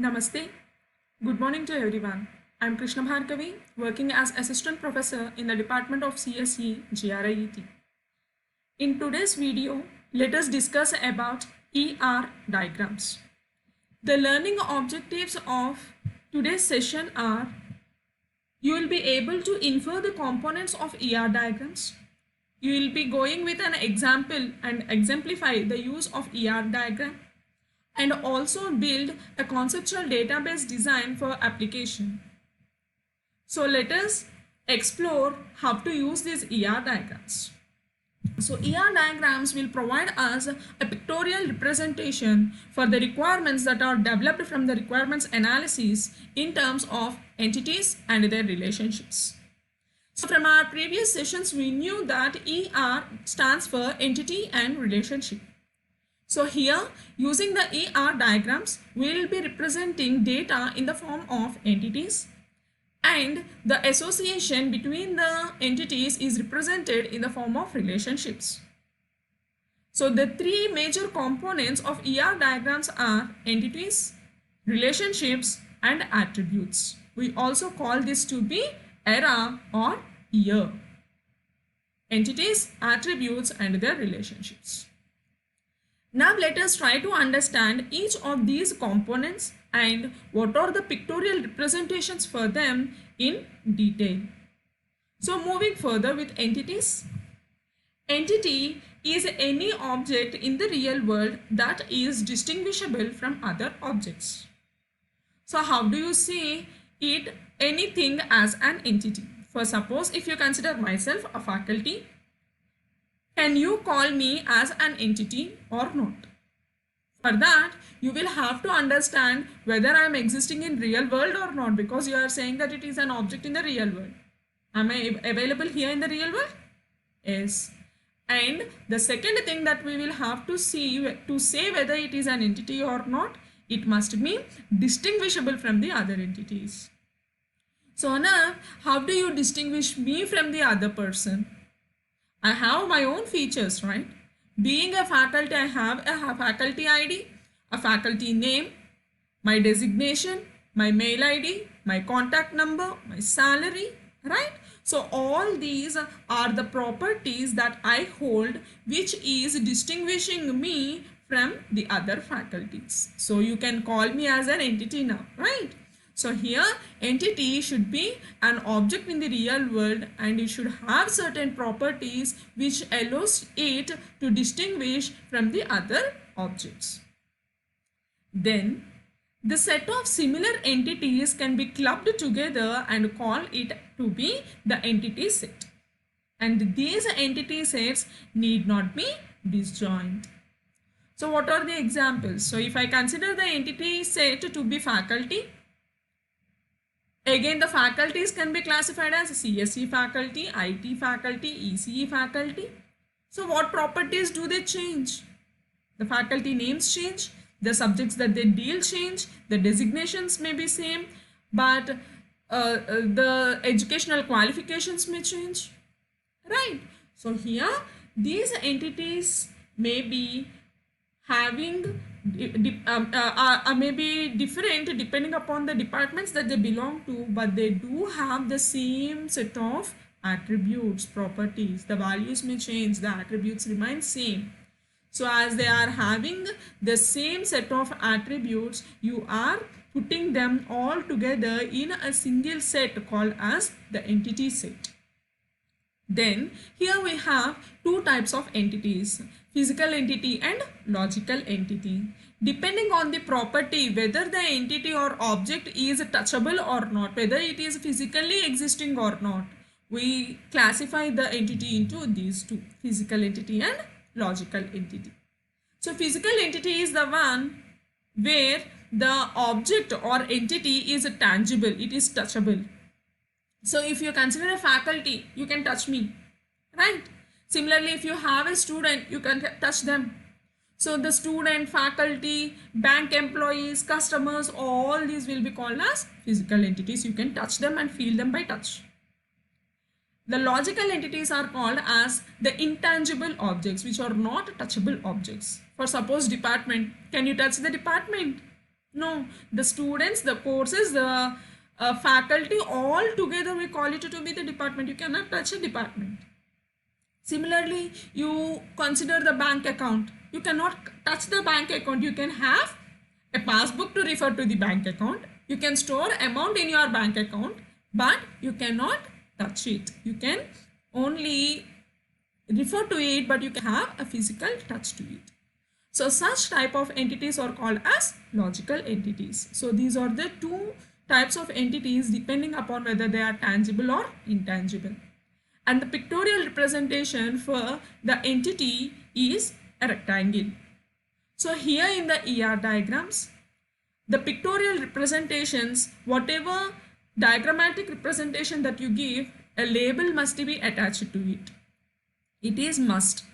Namaste. Good morning to everyone. I'm Krishna Bhargavi, working as Assistant Professor in the Department of CSE GRIET. In today's video, let us discuss about ER diagrams. The learning objectives of today's session are: you will be able to infer the components of ER diagrams. You will be going with an example and exemplify the use of ER diagram, and also build a conceptual database design for application. So let us explore how to use these ER diagrams. So ER diagrams will provide us a pictorial representation for the requirements that are developed from the requirements analysis in terms of entities and their relationships. So from our previous sessions, we knew that ER stands for entity and relationship. So here, using the ER diagrams, we will be representing data in the form of entities, and the association between the entities is represented in the form of relationships. So the three major components of ER diagrams are entities, relationships, and attributes. We also call this to be era or year. Entities, attributes, and their relationships. Now let us try to understand each of these components and what are the pictorial representations for them in detail. So moving further with entities. Entity is any object in the real world that is distinguishable from other objects. So how do you see it, anything as an entity? For suppose if you consider myself a faculty, can you call me as an entity or not? For that, you will have to understand whether I am existing in real world or not, because you are saying that it is an object in the real world. Am I available here in the real world? Yes. And the second thing that we will have to see to say whether it is an entity or not, it must be distinguishable from the other entities. So now, how do you distinguish me from the other person? I have my own features, right? Being a faculty, I have a faculty ID, a faculty name, my designation, my mail ID, my contact number, my salary, right? So all these are the properties that I hold, which is distinguishing me from the other faculties. So you can call me as an entity now, right? So here entity should be an object in the real world, and it should have certain properties which allows it to distinguish from the other objects. Then the set of similar entities can be clubbed together and call it to be the entity set. And these entity sets need not be disjoint. So what are the examples? So if I consider the entity set to be faculty, again, the faculties can be classified as CSE faculty, IT faculty, ECE faculty. So what properties do they change? The faculty names change, the subjects that they deal change, the designations may be same, but the educational qualifications may change, right? So here, these entities may be having may be different depending upon the departments that they belong to, but they do have the same set of attributes, properties. The values may change, the attributes remain same. So as they are having the same set of attributes, you are putting them all together in a single set called as the entity set. Then here we have two types of entities, physical entity and logical entity. Depending on the property, whether the entity or object is touchable or not, whether it is physically existing or not, we classify the entity into these two, physical entity and logical entity. So physical entity is the one where the object or entity is tangible, it is touchable. So if you consider a faculty, you can touch me, right? Similarly, if you have a student, you can touch them. So the student, faculty, bank employees, customers, all these will be called as physical entities. You can touch them and feel them by touch. The logical entities are called as the intangible objects, which are not touchable objects. For suppose department, can you touch the department? No, the students, the courses, the faculty, all together we call it to be the department. You cannot touch a department. Similarly, you consider the bank account. You cannot touch the bank account. You can have a passbook to refer to the bank account. You can store amount in your bank account, but you cannot touch it. You can only refer to it, but you can have a physical touch to it. So such type of entities are called as logical entities. So these are the two types of entities depending upon whether they are tangible or intangible. And the pictorial representation for the entity is a rectangle. So here in the ER diagrams, the pictorial representations, whatever diagrammatic representation that you give, a label must be attached to it. It is must.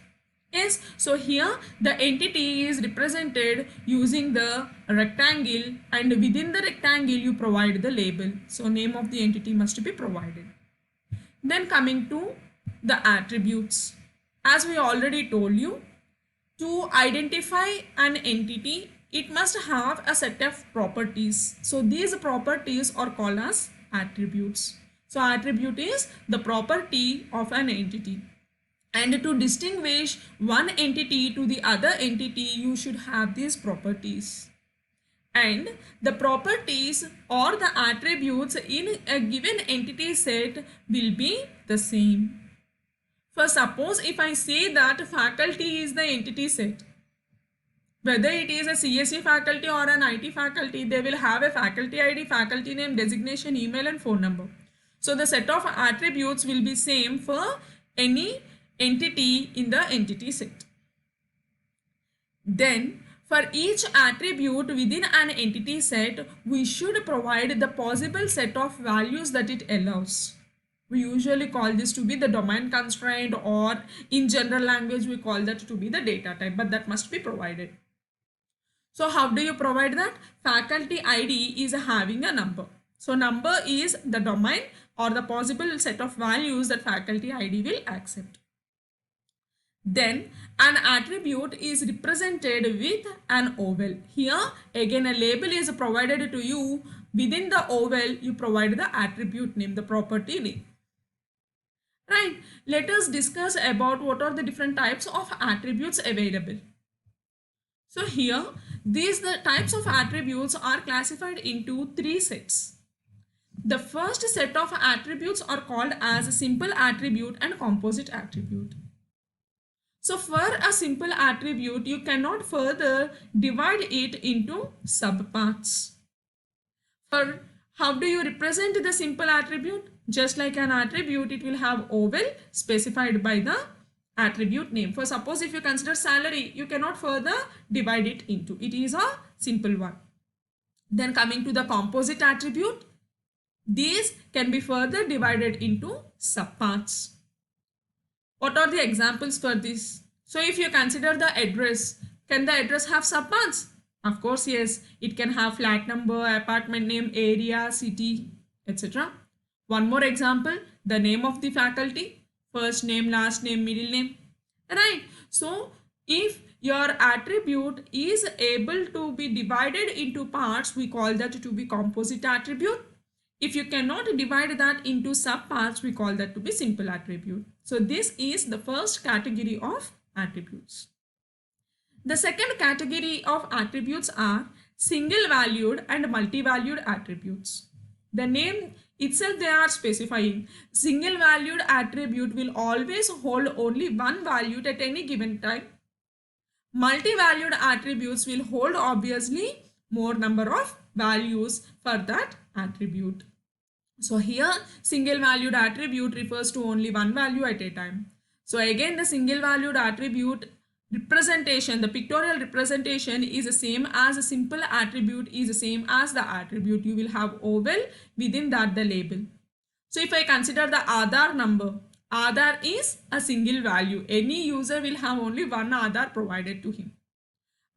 Yes, so here the entity is represented using the rectangle, and within the rectangle you provide the label. So name of the entity must be provided. Then coming to the attributes. As we already told you, to identify an entity, it must have a set of properties. So these properties are called as attributes. So attribute is the property of an entity. And to distinguish one entity to the other entity, you should have these properties. And the properties or the attributes in a given entity set will be the same. For suppose if I say that faculty is the entity set, whether it is a CSE faculty or an IT faculty, they will have a faculty ID, faculty name, designation, email and phone number. So the set of attributes will be same for any entity in the entity set. Then for each attribute within an entity set, we should provide the possible set of values that it allows. We usually call this to be the domain constraint, or in general language we call that to be the data type, but that must be provided. So how do you provide that? Faculty ID is having a number. So number is the domain or the possible set of values that faculty ID will accept. Then an attribute is represented with an oval. Here again a label is provided to you. Within the oval you provide the attribute name, the property name. Right. Let us discuss about what are the different types of attributes available. So here these the types of attributes are classified into three sets. The first set of attributes are called as a simple attribute and composite attribute. So for a simple attribute, you cannot further divide it into subparts. For how do you represent the simple attribute? Just like an attribute, it will have oval specified by the attribute name. For suppose if you consider salary, you cannot further divide it into. It is a simple one. Then coming to the composite attribute, these can be further divided into subparts. What are the examples for this? So if you consider the address, can the address have subparts? Of course, yes. It can have flat number, apartment name, area, city, etc. One more example, the name of the faculty, first name, last name, middle name. Right. So if your attribute is able to be divided into parts, we call that to be composite attribute. If you cannot divide that into subparts, we call that to be simple attribute. So this is the first category of attributes. The second category of attributes are single valued and multi-valued attributes. The name itself they are specifying. Single valued attribute will always hold only one value at any given time. Multi-valued attributes will hold obviously more number of values for that attribute. So here single valued attribute refers to only one value at a time. So again the single valued attribute representation, the pictorial representation is the same as a simple attribute is the same as the attribute. You will have oval, within that the label. So if I consider the Aadhaar number, Aadhaar is a single value. Any user will have only one Aadhaar provided to him.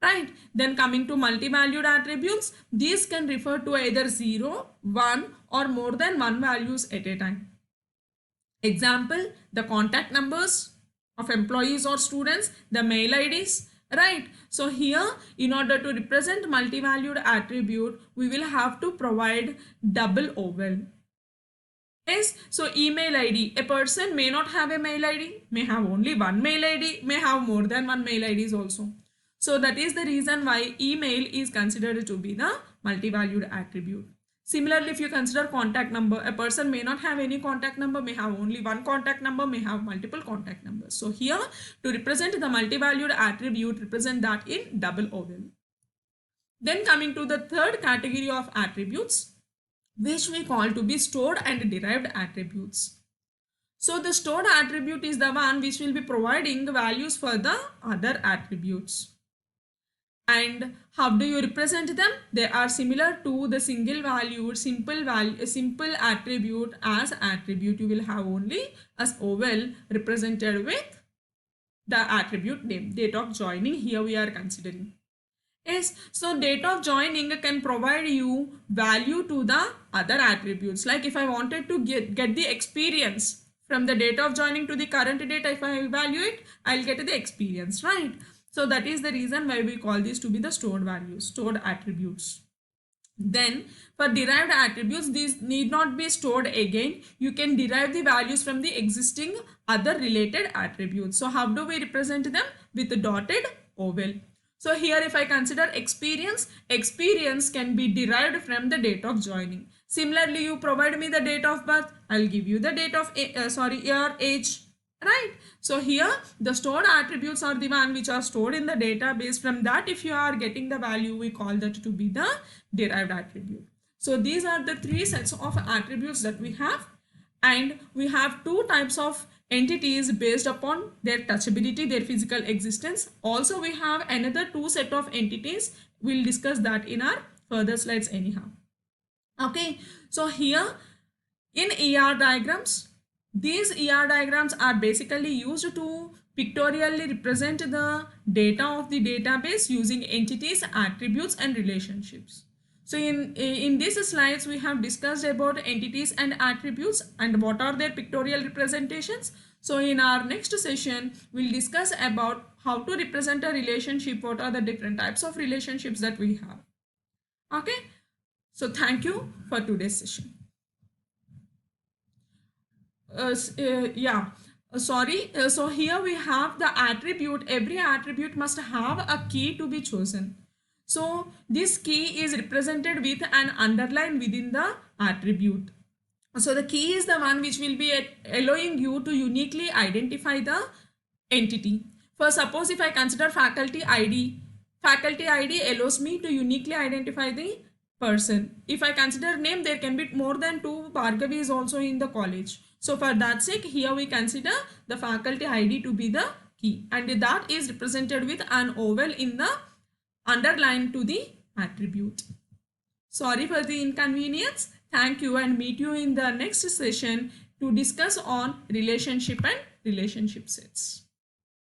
Right. Then coming to multi-valued attributes, these can refer to either 0, 1 or more than one values at a time. Example, the contact numbers of employees or students, the mail IDs, right? So here, in order to represent multi-valued attribute, we will have to provide double oval. Yes, so email ID. A person may not have a mail ID, may have only one mail ID, may have more than one mail IDs also. So that is the reason why email is considered to be the multi-valued attribute. Similarly, if you consider contact number, a person may not have any contact number, may have only one contact number, may have multiple contact numbers. So here, to represent the multi-valued attribute, represent that in double oval. Then coming to the third category of attributes, which we call to be stored and derived attributes. So the stored attribute is the one which will be providing values for the other attributes. And how do you represent them? They are similar to the single valued simple attribute. As attribute, you will have only as oval represented with the attribute name. Date of joining here we are considering. Yes, so date of joining can provide you value to the other attributes. Like if I wanted to get the experience from the date of joining to the current date, if I evaluate, I'll get the experience, right? So that is the reason why we call these to be the stored values, stored attributes. Then for derived attributes, these need not be stored again. You can derive the values from the existing other related attributes. So how do we represent them? With the dotted oval. So here if I consider experience, experience can be derived from the date of joining. Similarly, you provide me the date of birth, I'll give you the date of, year, age, right? So here the stored attributes are the one which are stored in the database. From that, if you are getting the value, we call that to be the derived attribute. So these are the three sets of attributes that we have, and we have two types of entities based upon their touchability, their physical existence. Also we have another two set of entities. We'll discuss that in our further slides anyhow. Okay, so here in ER diagrams, these ER diagrams are basically used to pictorially represent the data of the database using entities, attributes and relationships. So in these slides, we have discussed about entities and attributes and what are their pictorial representations. So in our next session, we'll discuss about how to represent a relationship, what are the different types of relationships that we have. Okay, so thank you for today's session. So here we have the attribute. Every attribute must have a key to be chosen. So this key is represented with an underline within the attribute. So the key is the one which will be allowing you to uniquely identify the entity. For suppose if I consider faculty ID allows me to uniquely identify the person. If I consider name, there can be more than 2 Bhargavis also in the college. So for that sake, here we consider the faculty ID to be the key, and that is represented with an oval in the underline to the attribute. Sorry for the inconvenience. Thank you, and meet you in the next session to discuss on relationship and relationship sets.